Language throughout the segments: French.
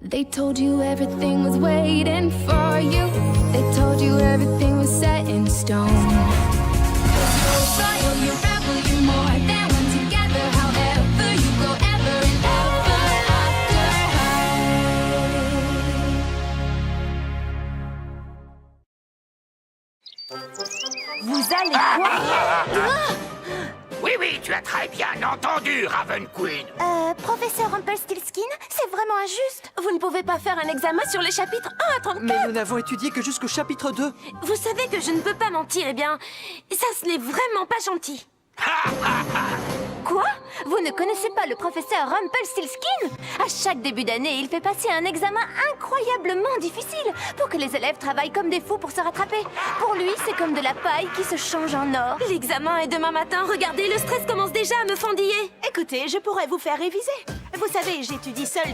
They told you everything was waiting for you. They told you everything was set in stone. 'Cause you're royal, you rebel, you're more than one together. However you go, ever and ever after high. Vous allez quoi? Oui, tu as très bien entendu, Raven Queen. Professeur Rumpelstiltskin, c'est vraiment injuste. Vous ne pouvez pas faire un examen sur les chapitres 1 à 34. Mais nous n'avons étudié que jusqu'au chapitre 2. Vous savez que je ne peux pas mentir, eh bien, ça ce n'est vraiment pas gentil. Quoi? Vous ne connaissez pas le professeur Rumpelstiltskin? À chaque début d'année, il fait passer un examen incroyablement difficile pour que les élèves travaillent comme des fous pour se rattraper. Pour lui, c'est comme de la paille qui se change en or. L'examen est demain matin. Regardez, le stress commence déjà à me fendiller. Écoutez, je pourrais vous faire réviser. Vous savez, j'étudie seule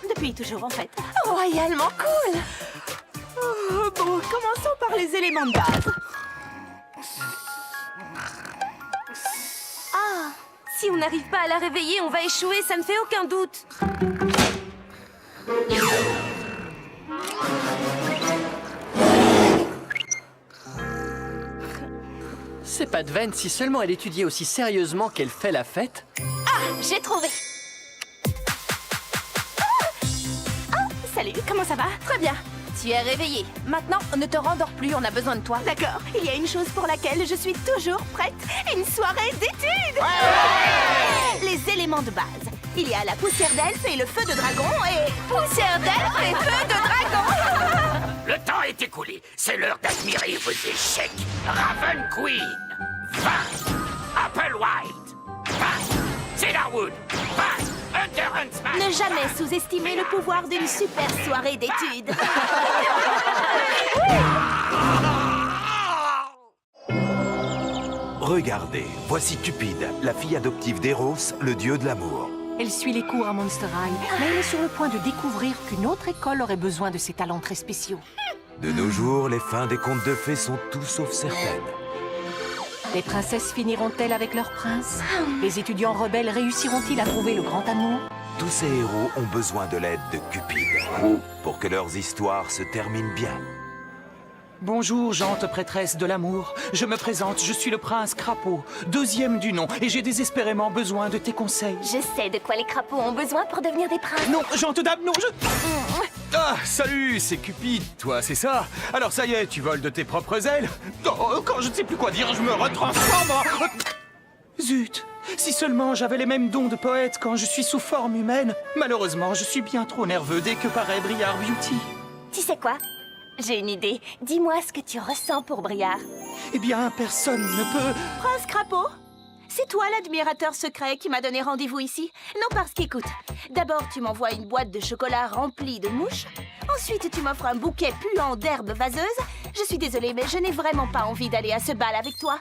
depuis toujours, en fait. Royalement cool. Bon, commençons par les éléments de base. Ah, si on n'arrive pas à la réveiller, on va échouer, ça ne fait aucun doute. C'est pas de veine, si seulement elle étudiait aussi sérieusement qu'elle fait la fête. Ah, j'ai trouvé. Salut, comment ça va? Très bien. Tu es réveillé. Maintenant, ne te rendors plus, on a besoin de toi. D'accord, il y a une chose pour laquelle je suis toujours prête. Une soirée d'études. Les éléments de base. Il y a la poussière d'elfe et le feu de dragon et... Poussière d'elfe et feu de dragon. Le temps est écoulé. C'est l'heure d'admirer vos échecs. Raven Queen. 20. Applewhite. 20. Cedarwood. 20. Hunter Huntsman. Ne jamais sous-estimer le pouvoir d'une super soirée d'études. Regardez, voici Cupide, la fille adoptive d'Eros, le dieu de l'amour. Elle suit les cours à Monster High, mais elle est sur le point de découvrir qu'une autre école aurait besoin de ses talents très spéciaux. De nos jours, les fins des contes de fées sont tout sauf certaines. Les princesses finiront-elles avec leur prince? Les étudiants rebelles réussiront-ils à trouver le grand amour? Tous ces héros ont besoin de l'aide de Cupide pour que leurs histoires se terminent bien. Bonjour, gente prêtresse de l'amour. Je me présente, je suis le prince Crapaud, 2e du nom, et j'ai désespérément besoin de tes conseils. Je sais de quoi les crapauds ont besoin pour devenir des princes. Non, gente dame, non, Ah, salut, c'est Cupide, toi, c'est ça? Alors ça y est, tu voles de tes propres ailes? Oh, quand je ne sais plus quoi dire, je me retransforme en... Zut! Si seulement j'avais les mêmes dons de poète quand je suis sous forme humaine. Malheureusement, je suis bien trop nerveux dès que paraît Briar Beauty. Tu sais quoi? J'ai une idée. Dis-moi ce que tu ressens pour Briar. Eh bien, personne ne peut... Prince Crapaud, c'est toi l'admirateur secret qui m'a donné rendez-vous ici? Non, parce qu'écoute, d'abord tu m'envoies une boîte de chocolat remplie de mouches. Ensuite, tu m'offres un bouquet puant d'herbes vaseuses. Je suis désolée, mais je n'ai vraiment pas envie d'aller à ce bal avec toi.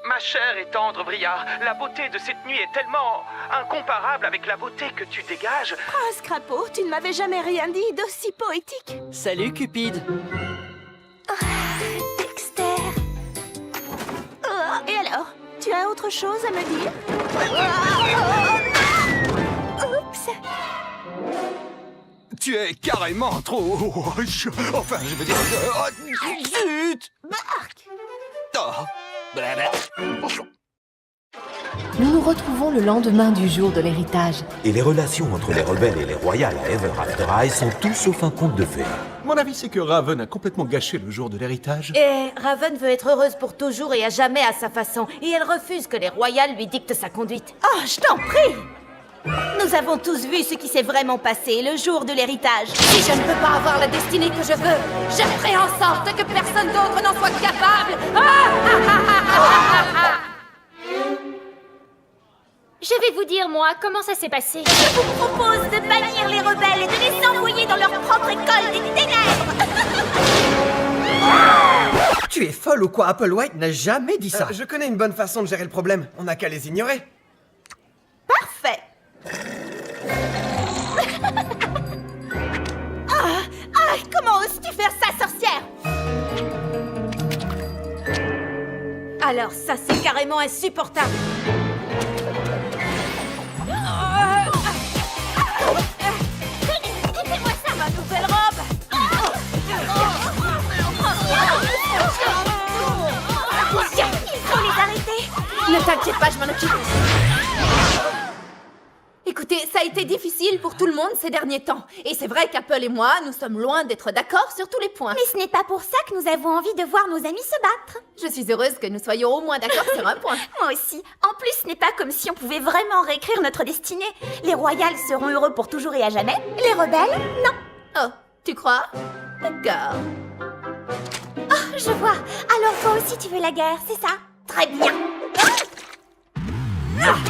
Ma chère et tendre Briar, la beauté de cette nuit est tellement incomparable avec la beauté que tu dégages. Prince Crapaud, tu ne m'avais jamais rien dit d'aussi poétique. Salut Cupide. Dexter. Et alors, tu as autre chose à me dire? Oups. Tu es carrément trop... Enfin, je veux dire... Zut! Oh. Nous nous retrouvons le lendemain du jour de l'héritage. Et les relations entre les rebelles et les royales à Ever After High sont tout sauf un conte de fées. Mon avis, c'est que Raven a complètement gâché le jour de l'héritage. Et Raven veut être heureuse pour toujours et à jamais à sa façon. Et elle refuse que les royales lui dictent sa conduite. Oh, je t'en prie! Nous avons tous vu ce qui s'est vraiment passé le jour de l'héritage. Si je ne peux pas avoir la destinée que je veux, je ferai en sorte que personne d'autre n'en soit capable. Je vais vous dire, moi, comment ça s'est passé. Je vous propose de bannir les rebelles et de les envoyer dans leur propre école des ténèbres. Tu es folle ou quoi? Applewhite n'a jamais dit ça. Je connais une bonne façon de gérer le problème. On n'a qu'à les ignorer. Parfait. Comment oses-tu faire ça, sorcière? Alors ça, c'est carrément insupportable. pas, je m'en occupe. Écoutez, ça a été difficile pour tout le monde ces derniers temps. Et c'est vrai qu'Apple et moi, nous sommes loin d'être d'accord sur tous les points. Mais ce n'est pas pour ça que nous avons envie de voir nos amis se battre. Je suis heureuse que nous soyons au moins d'accord sur un point. Moi aussi. En plus, ce n'est pas comme si on pouvait vraiment réécrire notre destinée. Les Royals seront heureux pour toujours et à jamais. Les rebelles, non. Oh, tu crois? D'accord. Oh, je vois. Alors toi aussi tu veux la guerre, c'est ça? Très bien.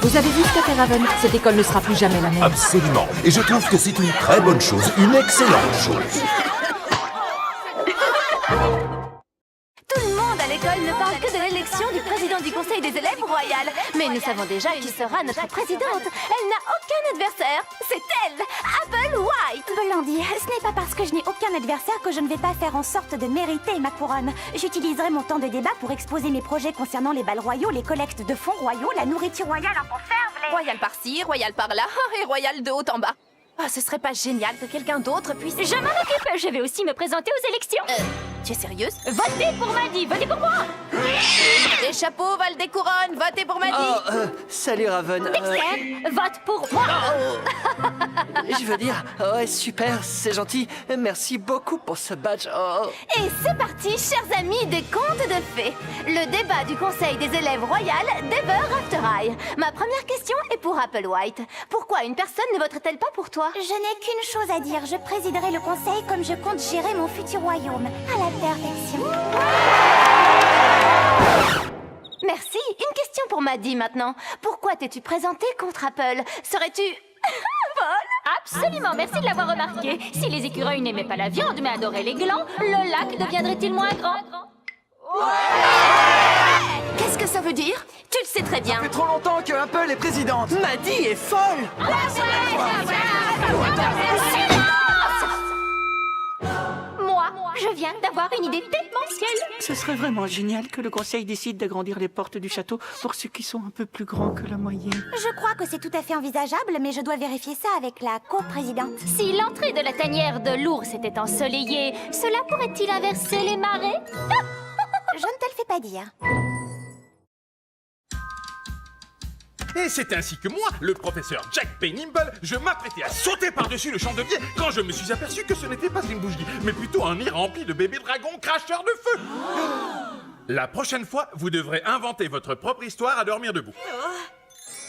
Vous avez vu ce qu'a fait Raven? Cette école ne sera plus jamais la même. Absolument. Et je trouve que c'est une très bonne chose, une excellente chose. Tout le monde à l'école ne parle que de l'élection du président du conseil des élèves royal. Mais nous savons déjà qui sera notre présidente. Elle n'a aucun adversaire. C'est elle, Apple White. Blondie, ce n'est pas parce que je n'ai aucun adversaire que je ne vais pas faire en sorte de mériter ma couronne. J'utiliserai mon temps de débat pour exposer mes projets concernant les bals royaux, les collectes de fonds royaux, la nourriture royale en conserve, les... Royal par-ci, royal par-là, et royal de haut en bas. Oh, ce serait pas génial que quelqu'un d'autre puisse... Je m'en occupe, je vais aussi me présenter aux élections. Tu es sérieuse? Votez pour Maddy, votez pour moi. Les chapeaux valent des couronnes, votez pour Maddy. Oh, salut Raven. Dexter, vote pour moi. Je veux dire, ouais, super, c'est gentil. Merci beaucoup pour ce badge. Oh. Et c'est parti, chers amis des contes de fées. Le débat du conseil des élèves royal d'Ever After High. Ma première question est pour Apple White. Pourquoi une personne ne voterait-elle pas pour toi? Je n'ai qu'une chose à dire, je présiderai le conseil comme je compte gérer mon futur royaume. À la perfection. Merci. Une question pour Maddy maintenant. Pourquoi t'es-tu présentée contre Apple? Serais-tu... folle? Absolument, merci de l'avoir remarqué. Si les écureuils n'aimaient pas la viande mais adoraient les glands, le lac deviendrait-il moins grand? Qu'est-ce que ça veut dire? Tu le sais très bien. Ça fait trop longtemps que Apple est présidente. Maddy est folle. Moi, je viens d'avoir une idée démentielle. Ce serait vraiment génial que le conseil décide d'agrandir les portes du château pour ceux qui sont un peu plus grands que la moyenne. Je crois que c'est tout à fait envisageable, mais je dois vérifier ça avec la coprésidente. Si l'entrée de la tanière de l'ours était ensoleillée, cela pourrait-il inverser les marées? Je ne te le fais pas dire. Et c'est ainsi que moi, le professeur Jack Peynimble, je m'apprêtais à sauter par-dessus le chandelier quand je me suis aperçu que ce n'était pas une bougie, mais plutôt un nid rempli de bébés dragons cracheurs de feu. La prochaine fois, vous devrez inventer votre propre histoire à dormir debout.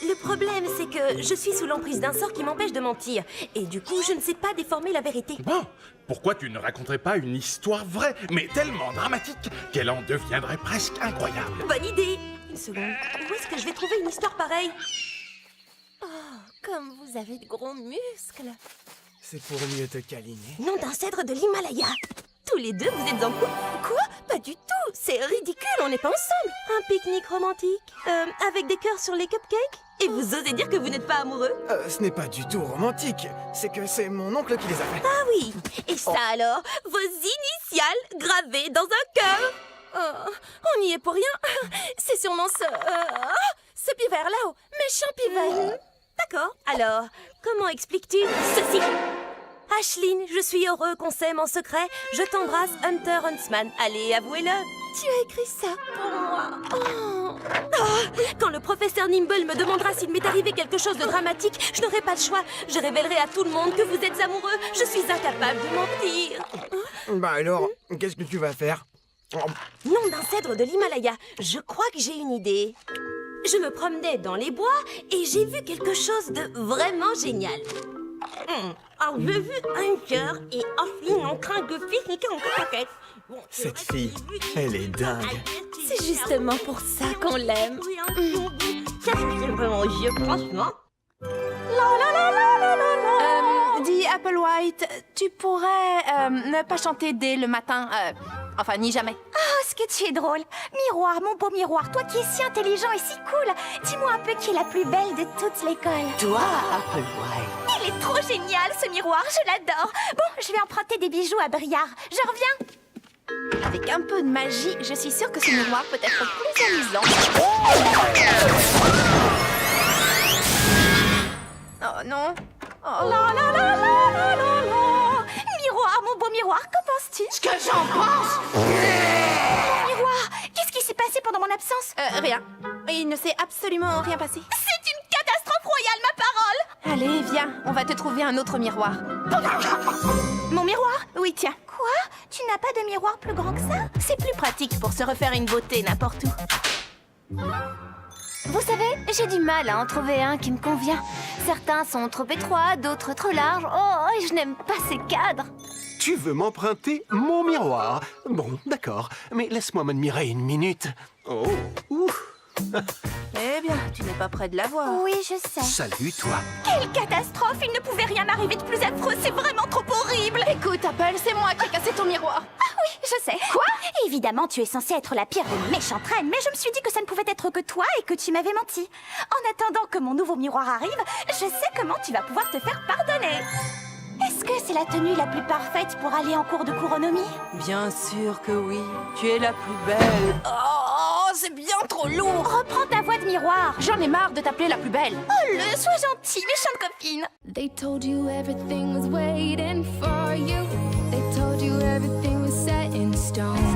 Le problème, c'est que je suis sous l'emprise d'un sort qui m'empêche de mentir. Et du coup, je ne sais pas déformer la vérité. Bon, pourquoi tu ne raconterais pas une histoire vraie, mais tellement dramatique qu'elle en deviendrait presque incroyable? Bonne idée. Une seconde. Où est-ce que je vais trouver une histoire pareille? Oh, comme vous avez de gros muscles. C'est pour mieux te câliner. Nom d'un cèdre de l'Himalaya. Tous les deux, vous êtes en couple? Quoi? Pas du tout. C'est ridicule, on n'est pas ensemble. Un pique-nique romantique, avec des cœurs sur les cupcakes? Et vous osez dire que vous n'êtes pas amoureux? Ce n'est pas du tout romantique. C'est que c'est mon oncle qui les a fait. Ah oui. Et ça alors? Vos initiales gravées dans un cœur? Oh, on n'y est pour rien. C'est sûrement ce pivert là-haut. Méchant pivert. D'accord. Alors, comment expliques-tu ceci? Ashline, je suis heureux qu'on s'aime en secret. Je t'embrasse, Hunter Huntsman. Allez, avouez-le. Tu as écrit ça pour moi. Oh. Oh. Quand le professeur Nimble me demandera s'il m'est arrivé quelque chose de dramatique, je n'aurai pas le choix. Je révélerai à tout le monde que vous êtes amoureux. Je suis incapable de mentir. Bah alors, qu'est-ce que tu vas faire? Nom d'un cèdre de l'Himalaya. Je crois que j'ai une idée. Je me promenais dans les bois et j'ai vu quelque chose de vraiment génial. Alors, j'ai vu un cœur et Ashline en train de pique-niquer en coquette. Bon, cette fille, elle est dingue. C'est justement pour ça qu'on l'aime. Qu'est-ce que c'est vraiment vieux, franchement? Dis Apple White, tu pourrais ne pas chanter dès le matin, enfin ni jamais. Oh, ce que tu es drôle. Miroir, mon beau miroir, toi qui es si intelligent et si cool. Dis-moi un peu qui est la plus belle de toute l'école. Toi, Apple White. Il est trop génial ce miroir, je l'adore. Bon, je vais emprunter des bijoux à Briard. Je reviens. Avec un peu de magie, je suis sûre que ce miroir peut être plus amusant. Oh non. Oh. La la la la la la. Miroir, mon beau miroir, qu'en penses-tu? Ce que j'en pense? Miroir, qu'est-ce qui s'est passé pendant mon absence? Rien. il ne s'est absolument rien passé. C'est une catastrophe royale, ma parole! Allez, viens, on va te trouver un autre miroir. Mon miroir? Oui, tiens. Quoi? Tu n'as pas de miroir plus grand que ça? C'est plus pratique pour se refaire une beauté n'importe où. Vous savez, j'ai du mal à en trouver un qui me convient. Certains sont trop étroits, d'autres trop larges. Oh, et je n'aime pas ces cadres. Tu veux m'emprunter mon miroir? Bon, d'accord, mais laisse-moi m'admirer une minute. Oh, ouf. Eh bien, tu n'es pas près de la voir. Oui, je sais. Salut, toi. Quelle catastrophe! Il ne pouvait rien arriver de plus affreux, c'est vraiment trop horrible! Écoute, Apple, c'est moi qui ai cassé ton miroir. Ah oui, je sais. Quoi? Évidemment, tu es censée être la pire des méchantes reines, mais je me suis dit que ça ne pouvait être que toi et que tu m'avais menti. En attendant que mon nouveau miroir arrive, je sais comment tu vas pouvoir te faire pardonner. Est-ce que c'est la tenue la plus parfaite pour aller en cours de couronnomie? Bien sûr que oui. Tu es la plus belle. Oh, c'est bien trop lourd. Reprends ta voix de miroir. J'en ai marre de t'appeler la plus belle. Oh, sois gentille, méchante copine. They told you everything was waiting for you. They told you everything was set in stone.